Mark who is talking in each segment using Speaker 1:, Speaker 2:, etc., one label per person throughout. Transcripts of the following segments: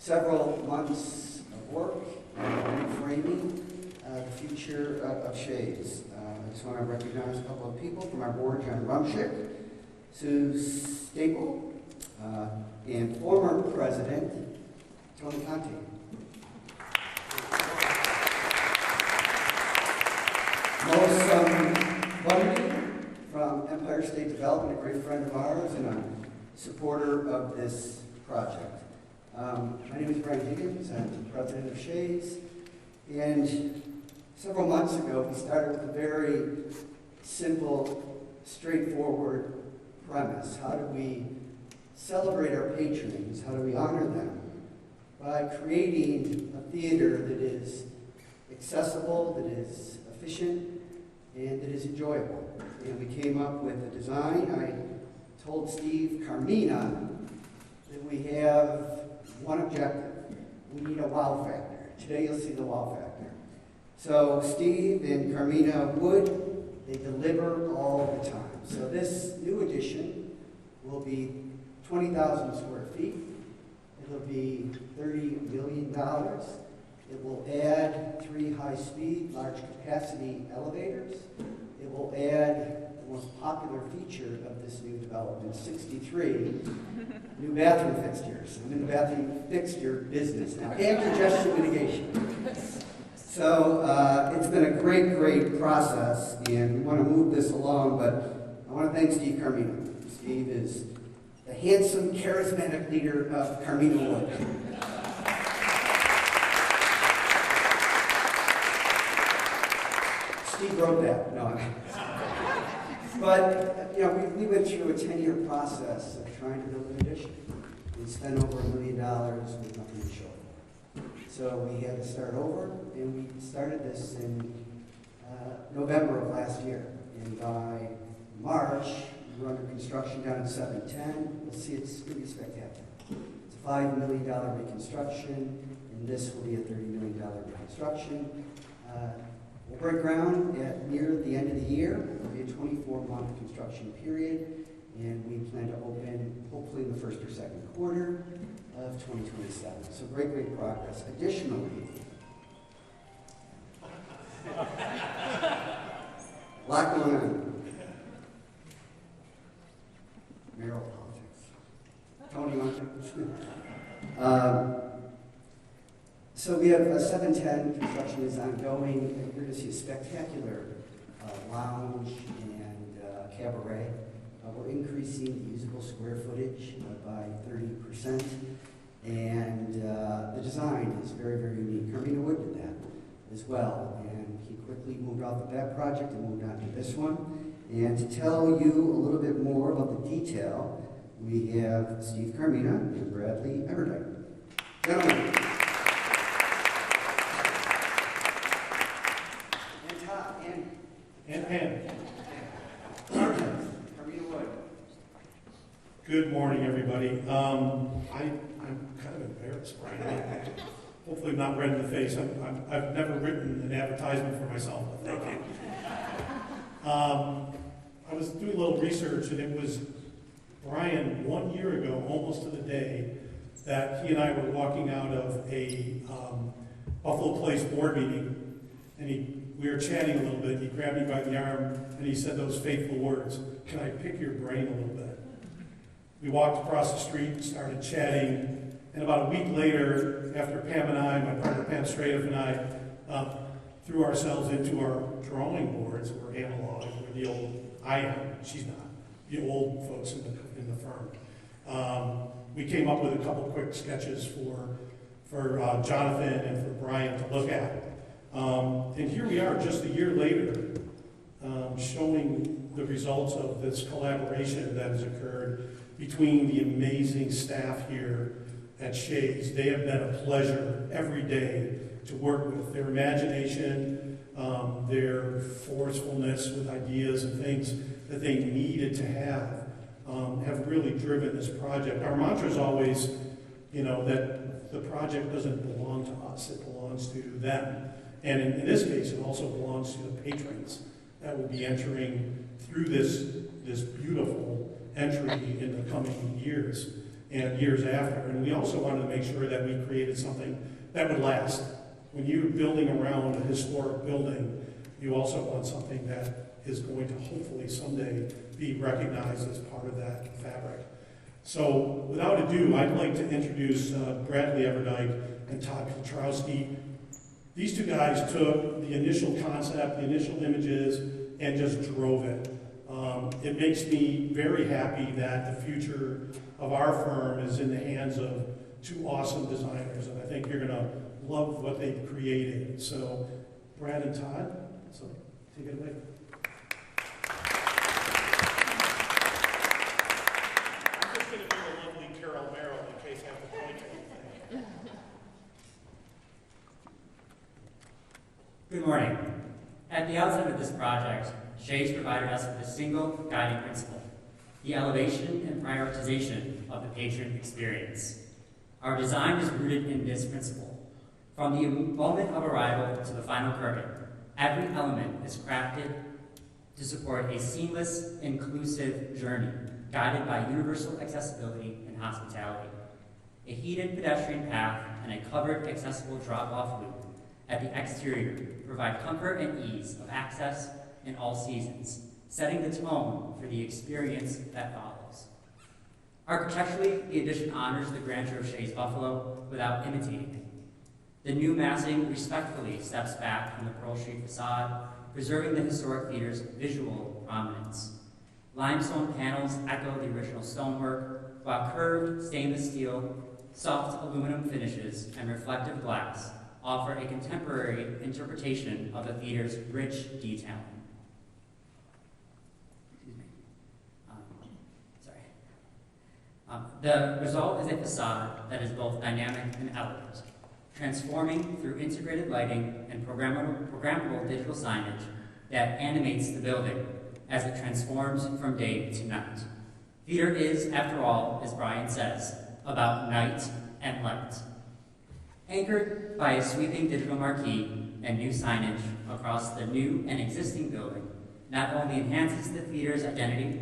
Speaker 1: several months of work reframing the future of Sheas. I just want to recognize a couple of people from our board: John Rumschick, Sue Staple, and former president Tony Conte. Most Bundy from Empire State Development, a great friend of ours and a supporter of this project. My name is Brian Higgins. I'm the president of Sheas. And several months ago, we started with a very simple, straightforward premise. How do we celebrate our patrons? How do we honor them? By creating a theater that is accessible, that is efficient, and that is enjoyable. And we came up with a design. I told Steve Carmina that we have one objective. We need a wow factor. Today you'll see the wow factor. So Steve and Carmina Wood, they deliver all the time. So this new addition will be 20,000 square feet. It'll be $30 million. It will add 3 high-speed, large-capacity elevators. It will add the most popular feature of this new development, 63 new bathroom fixtures. I'm in the bathroom fixture business now, and congestion mitigation. So it's been a great, great process, and we want to move this along, but I want to thank Steve Carmina. Steve is the handsome, charismatic leader of Carmina Wood. Steve wrote that. No, but you know, we went through a 10-year process of trying to build an addition. We spent over $1 million with nothing to show for. So we had to start over, and we started this in November of last year. And by March, we're under construction down in 710. You'll see it's going to be spectacular. It's a $5 million reconstruction, and this will be a $30 million reconstruction. We'll break ground near the end of the year. It'll be a 24-month construction period, and we plan to open hopefully in the first or second quarter of 2027. So great, great progress. Additionally, a lot going on. Merrell politics. Tony, you want to? So we have 710, construction is ongoing. You're going to see a spectacular lounge and cabaret. We're increasing the usable square footage by 30%. And the design is very, very unique. Carmina Wood did that as well. And he quickly moved off of that project and moved on to this one. And to tell you a little bit more about the detail, we have Steve Carmina and Bradley Everdike. Gentlemen.
Speaker 2: And Pam.
Speaker 1: Carmina Wood.
Speaker 2: Good morning, everybody. I'm kind of embarrassed, Brian. Hopefully I'm not red in the face. I've never written an advertisement for myself, but thank you. I was doing a little research, and it was Brian 1 year ago, almost to the day, that he and I were walking out of a Buffalo Place board meeting, and we were chatting a little bit. He grabbed me by the arm, and he said those fateful words, "Can I pick your brain a little bit?" We walked across the street and started chatting, and about a week later, after Pam and I, my partner Pam Stradiff and I, threw ourselves into our drawing boards. We're analog. We're the old, I am, she's not, the old folks in the firm. We came up with a couple quick sketches for Jonathan and for Brian to look at. And here we are just a year later, showing the results of this collaboration that has occurred between the amazing staff here at Sheas. They have been a pleasure every day to work with. Their imagination, their forcefulness with ideas and things that they needed to have really driven this project. Our mantra is always, that the project doesn't belong to us, it belongs to them. And in this case, it also belongs to the patrons that will be entering through this beautiful entry in the coming years. and years after. And we also wanted to make sure that we created something that would last. When you're building around a historic building, you also want something that is going to hopefully someday be recognized as part of that fabric. So without ado, I'd like to introduce Bradley Everdyke and Todd Piotrowski. These two guys took the initial concept, the initial images, and just drove it. It makes me very happy that the future of our firm is in the hands of two awesome designers, and I think you're going to love what they've created. So, Brad and Todd, so take it away. I'm just going to do a lovely Merrell in case I have to point to anything.
Speaker 3: Good morning. At the outset of this project, Shea's provided us with a single guiding principle: the elevation and prioritization of the patron experience. Our design is rooted in this principle. From the moment of arrival to the final curtain, every element is crafted to support a seamless, inclusive journey guided by universal accessibility and hospitality. A heated pedestrian path and a covered accessible drop-off loop at the exterior provide comfort and ease of access in all seasons, setting the tone for the experience that follows. Architecturally, the addition honors the grandeur of Shea's Buffalo without imitating it. The new massing respectfully steps back from the Pearl Street facade, preserving the historic theater's visual prominence. Limestone panels echo the original stonework, while curved stainless steel, soft aluminum finishes, and reflective glass offer a contemporary interpretation of the theater's rich detailing. The result is a facade that is both dynamic and elegant, transforming through integrated lighting and programmable digital signage that animates the building as it transforms from day to night. Theater is, after all, as Brian says, about night and light. Anchored by a sweeping digital marquee and new signage across the new and existing building, not only enhances the theater's identity,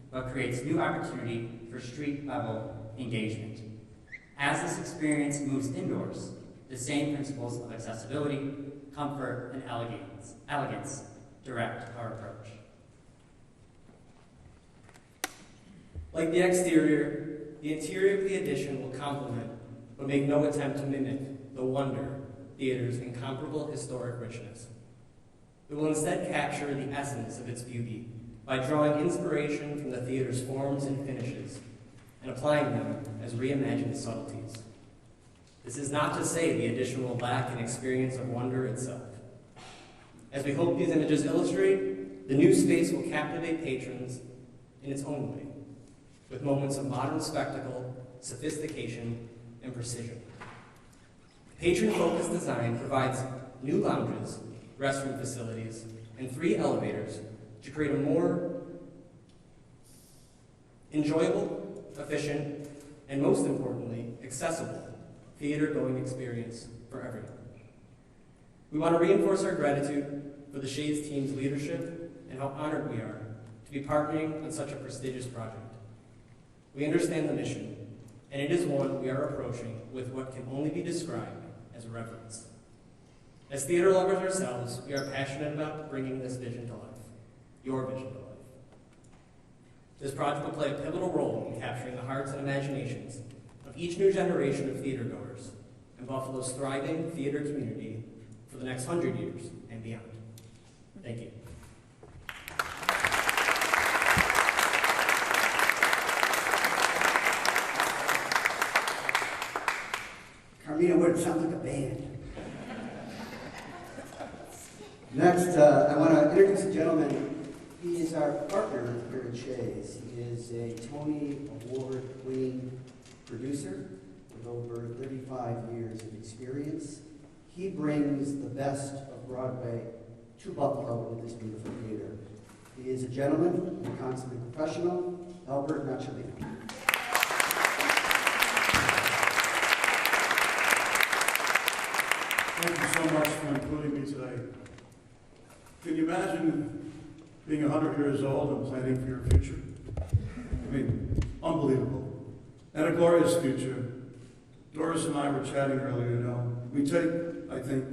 Speaker 3: but creates new opportunity for street-level engagement. As this experience moves indoors, the same principles of accessibility, comfort, and elegance direct our approach.
Speaker 4: Like the exterior, the interior of the addition will complement, but make no attempt to mimic, the wonder theater's incomparable historic richness. It will instead capture the essence of its beauty by drawing inspiration from the theater's forms and finishes and applying them as reimagined subtleties. This is not to say the addition will lack an experience of wonder itself. As we hope these images illustrate, the new space will captivate patrons in its own way, with moments of modern spectacle, sophistication, and precision. Patron-focused design provides new lounges, restroom facilities, and 3 elevators to create a more enjoyable, efficient, and most importantly, accessible theater-going experience for everyone. We want to reinforce our gratitude for the Sheas team's leadership and how honored we are to be partnering on such a prestigious project. We understand the mission, and it is one we are approaching with what can only be described as reverence. As theater lovers ourselves, we are passionate about bringing this vision to life, your vision to life. This project will play a pivotal role in capturing the hearts and imaginations of each new generation of theatergoers and Buffalo's thriving theater community for the next 100 years and beyond. Thank you.
Speaker 1: Carmina Wood sounds like a band. Next, I want to introduce a gentleman. He is our partner here at Shea's. He is a Tony Award-winning producer with over 35 years of experience. He brings the best of Broadway to Buffalo in this beautiful theater. He is a gentleman and a consummate professional, Albert Nache.
Speaker 2: Thank you so much for including me today. Can you imagine being 100 years old and planning for your future? I mean, unbelievable.
Speaker 5: and a glorious future. Doris and I were chatting earlier, we take, I think,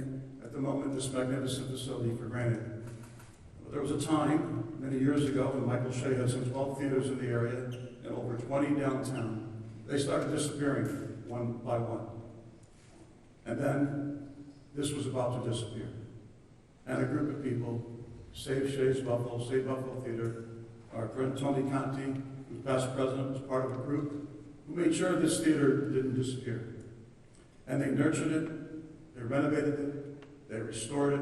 Speaker 5: at the moment, this magnificent facility for granted. But there was a time, many years ago, when Michael Shea had some 12 theaters in the area and over 20 downtown. They started disappearing one by one. And then this was about to disappear. And a group of people saved Shea's Buffalo, State Buffalo Theater. Our friend Tony Conti, who's past president, was part of a group who made sure this theater didn't disappear. And they nurtured it, they renovated it, they restored it,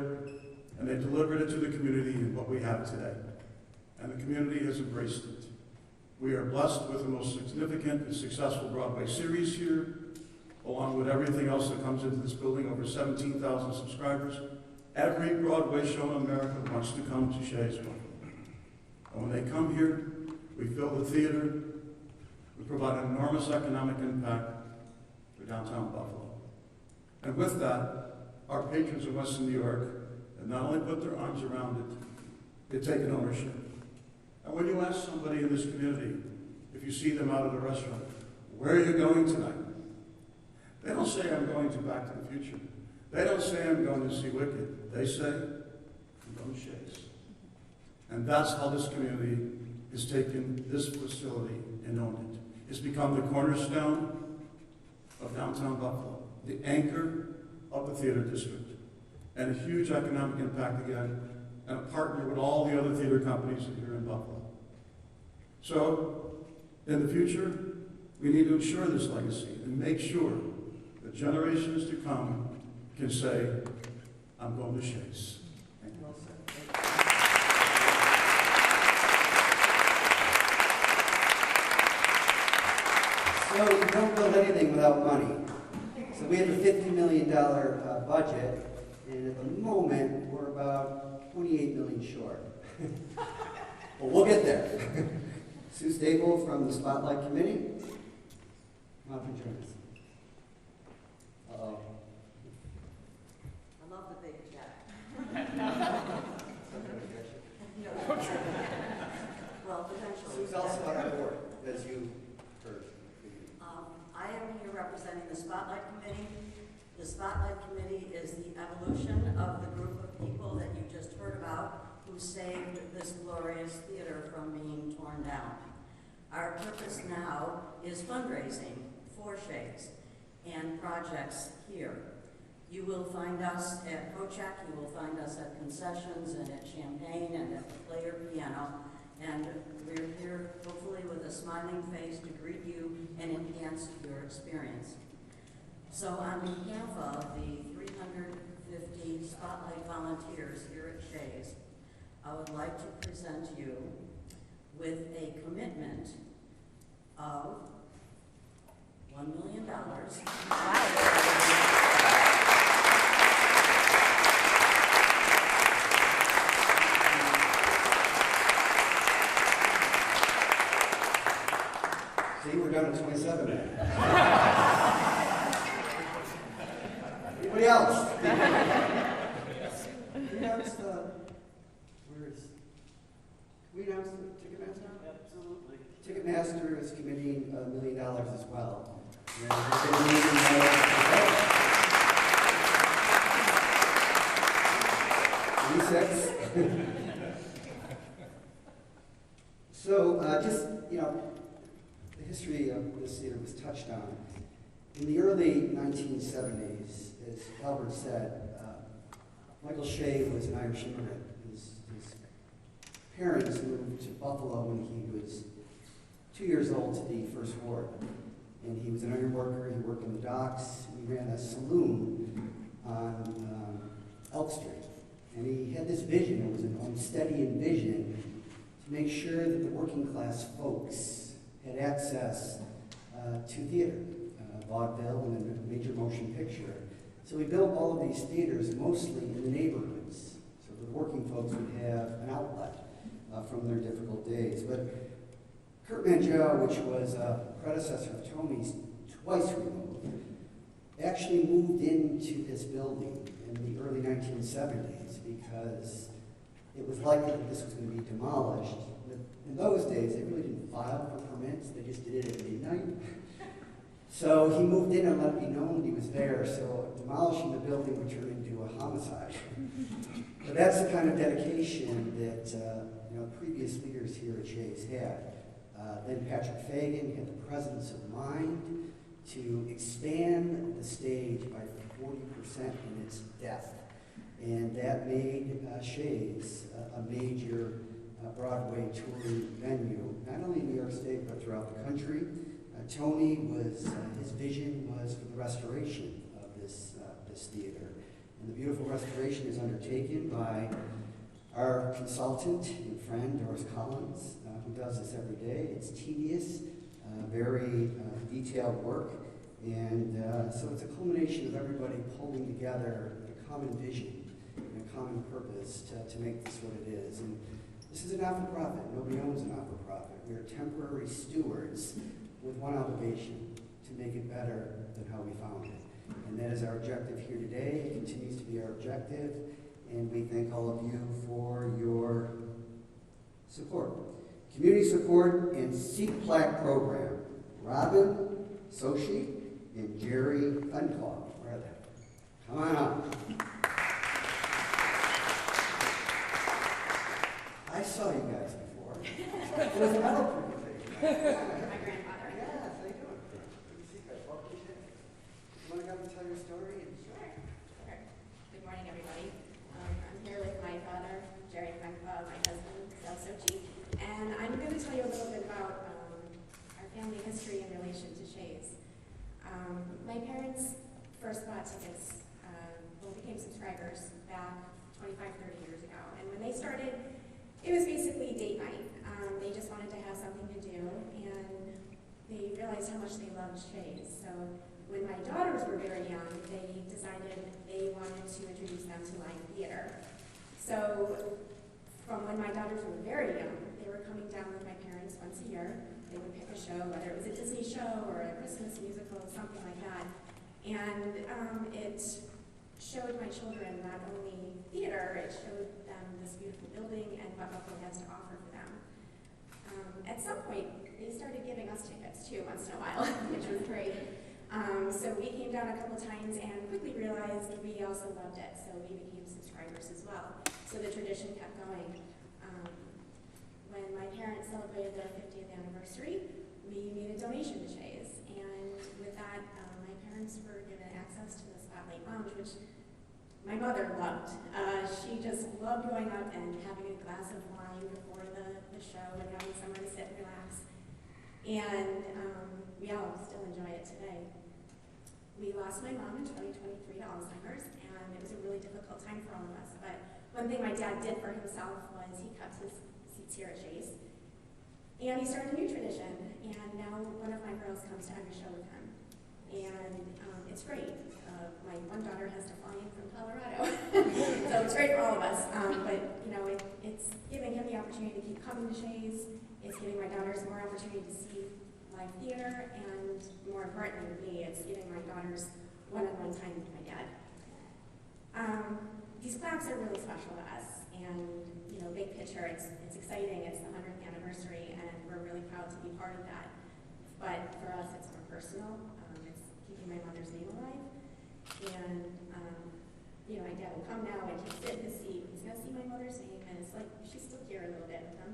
Speaker 5: and they delivered it to the community in what we have today. And the community has embraced it. We are blessed with the most significant and successful Broadway series here, along with everything else that comes into this building, over 17,000 subscribers. Every Broadway show in America wants to come to Shea's Buffalo. And when they come here, we fill the theater, we provide an enormous economic impact for downtown Buffalo. And with that, our patrons in Western New York have not only put their arms around it, they've taken ownership. And when you ask somebody in this community, if you see them out at a restaurant, where are you going tonight? They don't say, I'm going to Back to the Future. They don't say, I'm going to see Wicked. They say, I'm going to Shea's. And that's how this community has taken this facility and owned it. It's become the cornerstone of downtown Buffalo, the anchor of the theater district, and a huge economic impact again, and a partner with all the other theater companies here in Buffalo. So, in the future, we need to ensure this legacy and make sure that generations to come can say, I'm going to Shea's.
Speaker 1: Thank you. Well said. So you don't build anything without money. So we have a $50 million budget, and at the moment, we're about 28 million short. Well, we'll get there. Sue Staple from the Spotlight Committee. Come up and join us. Uh-oh.
Speaker 6: I love the big check. Well, potentially.
Speaker 1: Sue's also on our board, as you heard.
Speaker 6: I am here representing the Spotlight Committee. The Spotlight Committee is the evolution of the group of people that you just heard about who saved this glorious theater from being torn down. Our purpose now is fundraising for Shea's and projects here. You will find us at Kochak, you will find us at concessions and at Champagne and at the Player Piano, and we're here hopefully with a smiling face to greet you and enhance your experience. So on behalf of the 350 Spotlight volunteers here at Shea's, I would like to present you with a commitment of $1 million.
Speaker 1: See, we're down to 27 now. Anybody else? Can we announce the, where is, can we announce the Ticketmaster?
Speaker 7: Absolutely.
Speaker 1: Ticketmaster is committing $1 million as well. So, just, the history of this theater was touched on. In the early 1970s, as Albert said, Michael Shea was an Irish immigrant. His parents moved to Buffalo when he was 2 years old to the First Ward. And he was an iron worker, he worked on the docks, he ran a saloon on Elk Street. And he had this vision, it was an unsteadying vision, to make sure that the working class folks had access to theater, vaudeville and a major motion picture. So we built all of these theaters mostly in the neighborhoods, so the working folks would have an outlet from their difficult days. But Kurt Mangiel, which was a predecessor of Tony's, twice removed, actually moved into this building in the early 1970s because it was likely that this was going to be demolished. But in those days, they really didn't file for permits, they just did it at midnight. So he moved in and let me know when he was there, so demolishing the building would turn into a homicide. But that's the kind of dedication that previous leaders here at Sheas had. Then Patrick Fagan had the presence of mind to expand the stage by 40% in its depth. And that made Sheas a major Broadway touring venue, not only in New York State, but throughout the country. Tony his vision was for the restoration of this theater. And the beautiful restoration is undertaken by our consultant and friend, Doris Collins, who does this every day. It's tedious, very detailed work, and so it's a culmination of everybody pulling together a common vision and a common purpose to make this what it is. And this is a not-for-profit. Nobody owns a not-for-profit. We are temporary stewards with one obligation: to make it better than how we found it. And that is our objective here today. It continues to be our objective, and we thank all of you for your support. Community support and Seek Plaque Program. Robin Sochi and Jerry Unclaw. Where are they? Come on up. I saw you guys before. It was a metal presentation.
Speaker 7: My grandfather.
Speaker 1: Yes, how you doing? Good to see you guys. Welcome to Sheas. You want to come and tell your story?
Speaker 7: Sure. Good morning, everybody. I'm here with my father, Jerry Unclaw, my husband, Del Sochi, and I'm going to tell you a little bit about our family history in relation to Sheas. My parents first bought tickets, became subscribers back 25, 30 years ago, and when they started, it was basically date night. They just wanted to have something to do, and they realized how much they loved Sheas. So when my daughters were very young, they decided they wanted to introduce them to live theater. So from when my daughters were very young, they were coming down with my parents once a year. They would pick a show, whether it was a Disney show or a Christmas musical, something like that. And it showed my children not only theater, it showed them this beautiful building and what Buffalo has to offer for them. At some point, they started giving us tickets too, once in a while, which was great. So we came down a couple times and quickly realized we also loved it, so we became subscribers as well. So the tradition kept going. When my parents celebrated their 50th anniversary, we made a donation to Sheas, and with that, my parents were given access to the Spotlight Lounge, which my mother loved. She just loved going up and having a glass of wine before the show and having somewhere to sit and relax. And we all still enjoy it today. We lost my mom in 2023 to Alzheimer's, and it was a really difficult time for all of us. But one thing my dad did for himself was he kept his seats here at Sheas. And he started a new tradition, and now one of my girls comes to every show with him. And it's great. My one daughter has to fly in from Colorado, so it's great for all of us. But it's giving him the opportunity to keep coming to Sheas. It's giving my daughters more opportunity to see live theater, and more importantly to me, it's giving my daughters one-on-one time with my dad. These plaques are really special to us, and big picture, it's exciting. It's the 100th anniversary, and we're really proud to be part of that. But for us, it's more personal. It's keeping my mother's name alive. And, my dad will come now and he'll sit in his seat. He's going to see my mother's name, and it's like she's still here a little bit with him.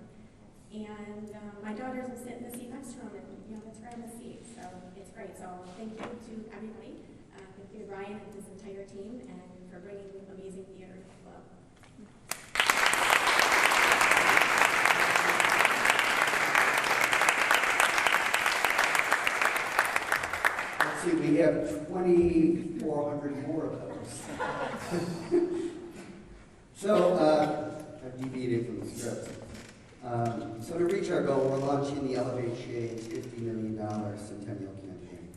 Speaker 7: And my daughters will sit in the seat next to him, and, let's grab the seat. So it's great. So thank you to everybody. Thank you to Brian and his entire team, and for bringing amazing theater to Buffalo.
Speaker 1: See, we have 2,400 more of those. So, I've deviated from the script. So to reach our goal, we're launching the Elevate Sheas $50 million Centennial Campaign.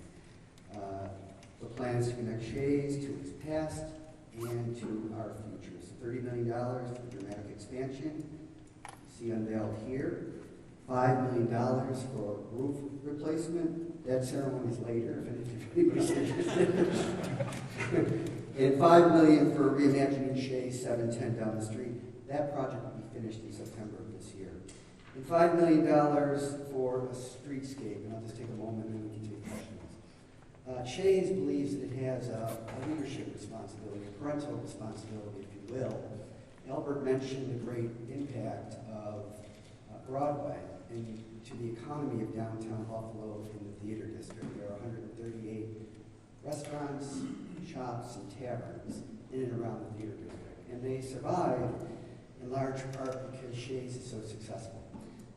Speaker 1: The plan is to connect Sheas to its past and to our future. So $30 million for dramatic expansion. You see unveiled here. $5 million for roof replacement. That ceremony's later, if anybody's interested. And $5 million for reimagining Shea 710 down the street. That project will be finished in September of this year. And $5 million for a streetscape, and I'll just take a moment and we can take questions. Sheas believes that it has a leadership responsibility, a parental responsibility, if you will. Albert mentioned the great impact of Broadway and to the economy of downtown Buffalo in the theater district. There are 138 restaurants, shops, and taverns in and around the theater district. And they survive in large part because Sheas is so successful.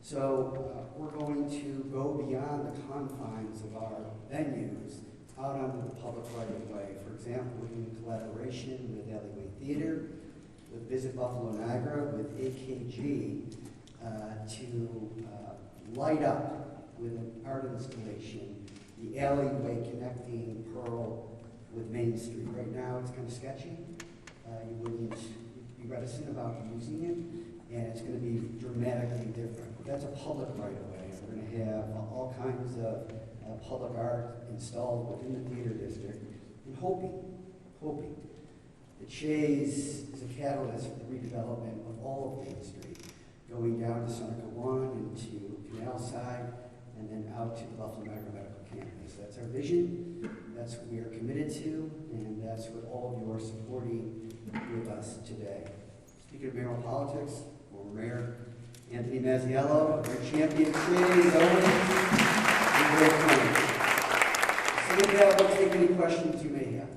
Speaker 1: So we're going to go beyond the confines of our venues out onto the public right of way. For example, we're in collaboration with Alleyway Theater, with Visit Buffalo Niagara, with AKG, to light up with an art installation the alleyway connecting Pearl with Main Street. Right now it's kind of sketchy. You wouldn't be reticent about using it, and it's going to be dramatically different. But that's a public right of way. We're going to have all kinds of public art installed within the theater district, and hoping that Shea's is a catalyst for the redevelopment of all of Main Street, going down to Seneca 1 and to Canal Side, and then out to the Buffalo Niagara Medical Campus. That's our vision, that's what we are committed to, and that's what all of you are supporting with us today. Speaking of Merrell politics, former Mayor Anthony Mazziello, our champion Shea, always, and great friend. So with that, we'll take any questions you may have.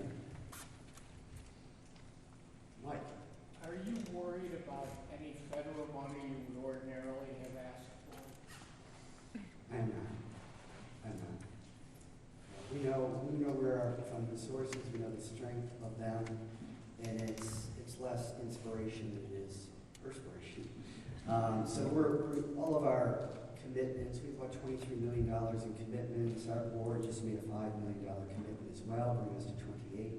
Speaker 1: Mike.
Speaker 8: Are you worried about any federal money you would ordinarily have asked for?
Speaker 1: I'm not. We know where our funding sources, we know the strength of them, and it's less inspiration than it is perspiration. So we're all of our commitments, we have about $23 million in commitments. Our board just made a $5 million commitment as well, bringing us to 28.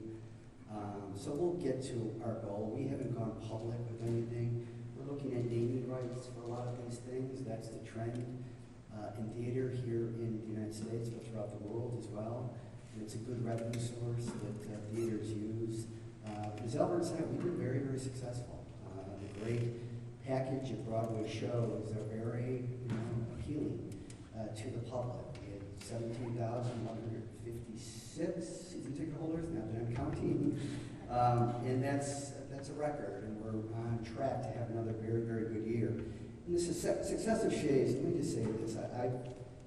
Speaker 1: So we'll get to our goal. We haven't gone public with anything. We're looking at naming rights for a lot of these things. That's the trend in theater here in the United States, but throughout the world as well. And it's a good revenue source that theaters use. As Albert said, we've been very, very successful. The great package of Broadway shows are very appealing to the public. We had 17,156 season ticket holders, not that I'm counting. And that's a record, and we're on track to have another very, very good year. And the success of Shea's, let me just say this, I've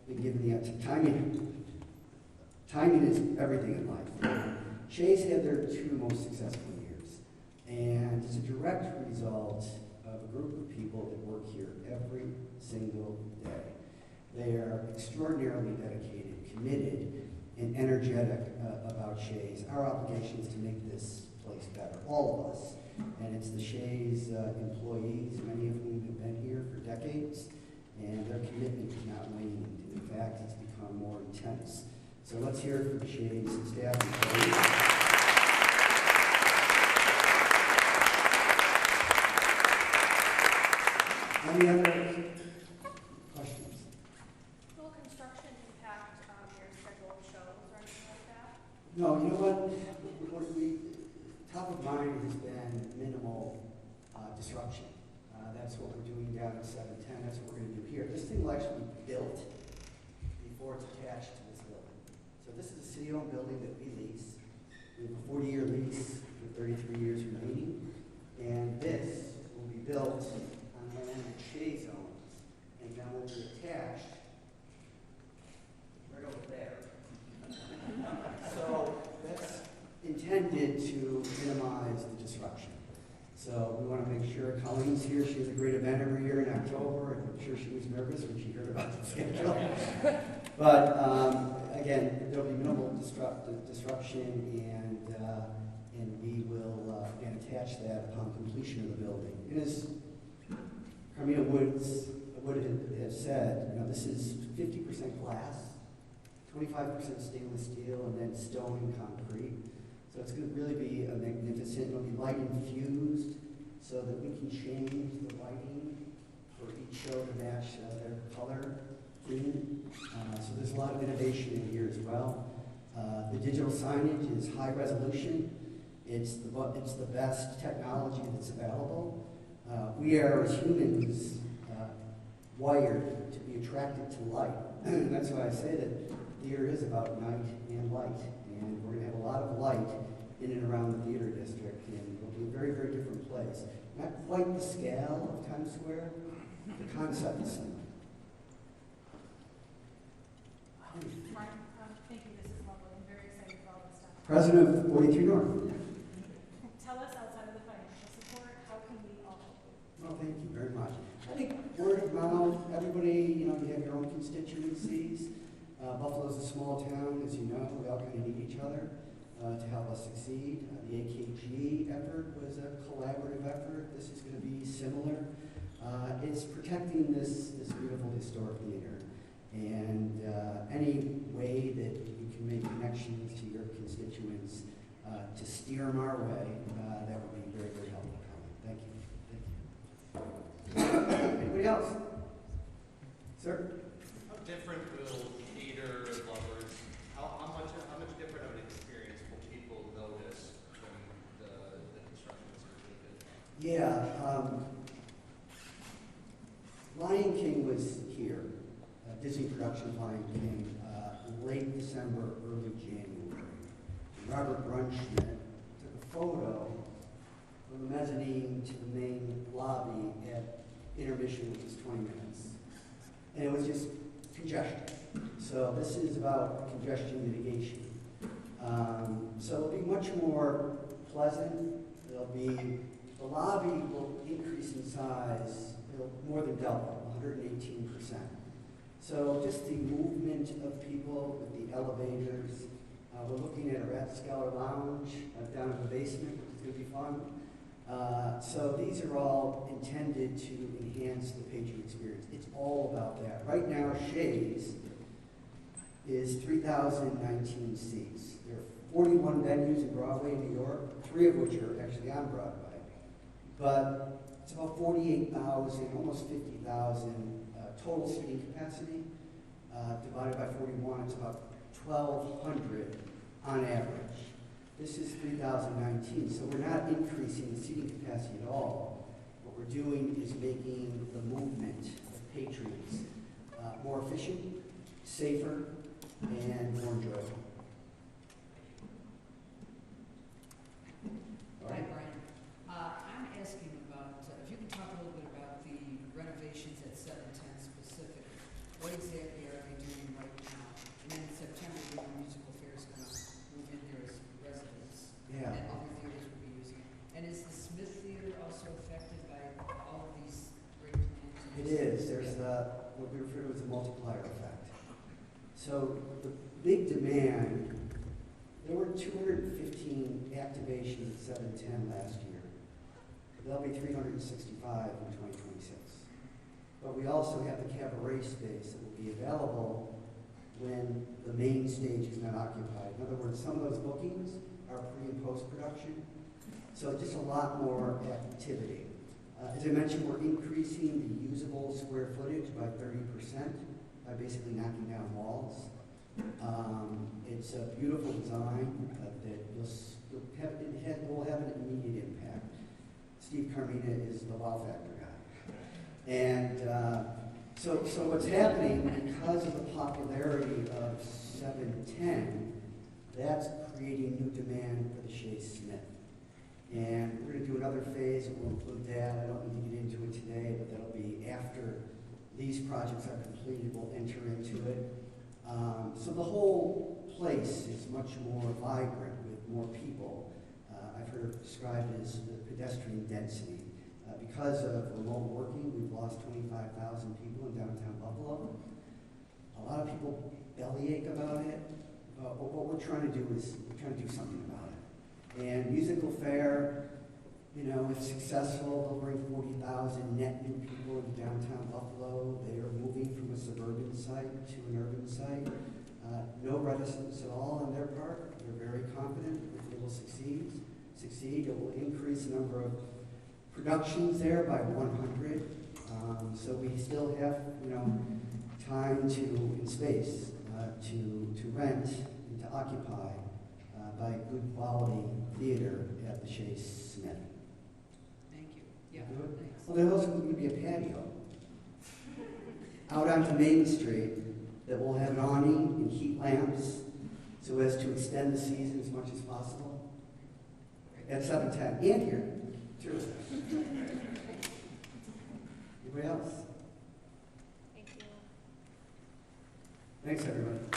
Speaker 1: been given the timing. Timing is everything in life. Shea's had their two most successful years, and it's a direct result of a group of people that work here every single day. They are extraordinarily dedicated, committed, and energetic about Shea's. Our obligation is to make this place better, all of us. And it's the Shea's employees, many of whom have been here for decades, and their commitment is not waning. In fact, it's become more intense. So let's hear it from the Shea's staff employees. Any other questions?
Speaker 9: Will construction impact your scheduled shows or anything like that?
Speaker 1: No, you know what? Top of mind has been minimal disruption. That's what we're doing down at 710. That's what we're going to do here. This thing will actually be built before it's attached to this building. So this is a city-owned building that we lease. We have a 40-year lease with 33 years remaining. And this will be built on land that Shea owns, and then will be attached right over there. So that's intended to minimize the disruption. So we want to make sure Colleen's here. She has a great event every year in October, and I'm sure she was nervous when she heard about the schedule. But again, there'll be minimal disruption, and we will again attach that upon completion of the building. And as Carmina would have said, this is 50% glass, 25% stainless steel, and then stone and concrete. So it's going to really be a magnificent, it'll be light infused so that we can change the lighting for each show to match their color theme. So there's a lot of innovation in here as well. The digital signage is high resolution. It's the best technology that's available. We are, as humans, wired to be attracted to light. That's why I say that theater is about night and light. lot of light in and around the theater district, and it'll be a very, very different place. Not quite the scale of Times Square, the concept is similar.
Speaker 9: Mark, thank you, this is lovely, I'm very excited for all this stuff.
Speaker 1: President of 43 North.
Speaker 9: Tell us, outside of the financial support, how can we all help you?
Speaker 1: Well, thank you very much. I think word of mouth, everybody, you have your own constituencies. Buffalo's a small town, as you know. We all kind of need each other to help us succeed. The AKG effort was a collaborative effort. This is going to be similar. It's protecting this beautiful historic theater. And any way that you can make connections to your constituents to steer them our way, that would be very, very helpful. Thank you. Thank you. Anybody else? Sir?
Speaker 10: How different will theater lovers, how much different of an experience will people notice when the construction is completed?
Speaker 1: Yeah. Lion King was here. Disney production of Lion King, late December, early January. Robert Brunschmidt took a photo from the mezzanine to the main lobby at intermission, which was 20 minutes. And it was just congestion. So this is about congestion mitigation. So it'll be much more pleasant. The lobby will increase in size. It'll more than double, 118%. So just the movement of people with the elevators. We're looking at a Rathskeller lounge down in the basement, which is going to be fun. So these are all intended to enhance the patron experience. It's all about that. Right now, Shea's is 3,019 seats. There are 41 venues in Broadway, New York, 3 of which are actually on Broadway. But it's about 48,000, almost 50,000 total seating capacity. Divided by 41, it's about 1,200 on average. This is 3,019, so we're not increasing the seating capacity at all. What we're doing is making the movement of patrons more efficient, safer, and more enjoyable.
Speaker 11: Hi, Brian. I'm asking about, if you can talk a little bit about the renovations at 710 specifically. What exactly are they doing right now? And then in September, the musical fair is going to move in there as residents.
Speaker 1: Yeah.
Speaker 11: And other theaters will be using it. And is the Smith Theater also affected by all of these great plans?
Speaker 1: It is. There's what we refer to as a multiplier effect. So the big demand, there were 215 activations at 710 last year. There'll be 365 in 2026. But we also have the cabaret space that will be available when the main stage is not occupied. In other words, some of those bookings are pre and post production. So just a lot more activity. As I mentioned, we're increasing the usable square footage by 30% by basically knocking down walls. It's a beautiful design that will have an immediate impact. Steve Carmina is the wow factor guy. And so what's happening, because of the popularity of 710, that's creating new demand for the Shea Smith. And we're going to do another phase that will include that. I don't need to get into it today, but that'll be after these projects are completed, we'll enter into it. So the whole place is much more vibrant with more people. I've heard it described as the pedestrian density. Because of remote working, we've lost 25,000 people in downtown Buffalo. A lot of people bellyache about it, but what we're trying to do is we're trying to do something about it. And musical fair, if successful, they'll bring 40,000 net new people into downtown Buffalo. They are moving from a suburban site to an urban site. No reticence at all on their part. They're very confident that they will succeed. It will increase the number of productions there by 100. So we still have, time and space to rent and to occupy by good quality theater at the Shea Smith.
Speaker 11: Thank you. Yeah,
Speaker 1: Good.
Speaker 11: thanks.
Speaker 1: Well, there's also going to be a patio out onto Main Street that will have an awning and heat lamps. so as to extend the season as much as possible. At 7:10, and here, too. Anybody else?
Speaker 9: Thank you.
Speaker 1: Thanks, everybody.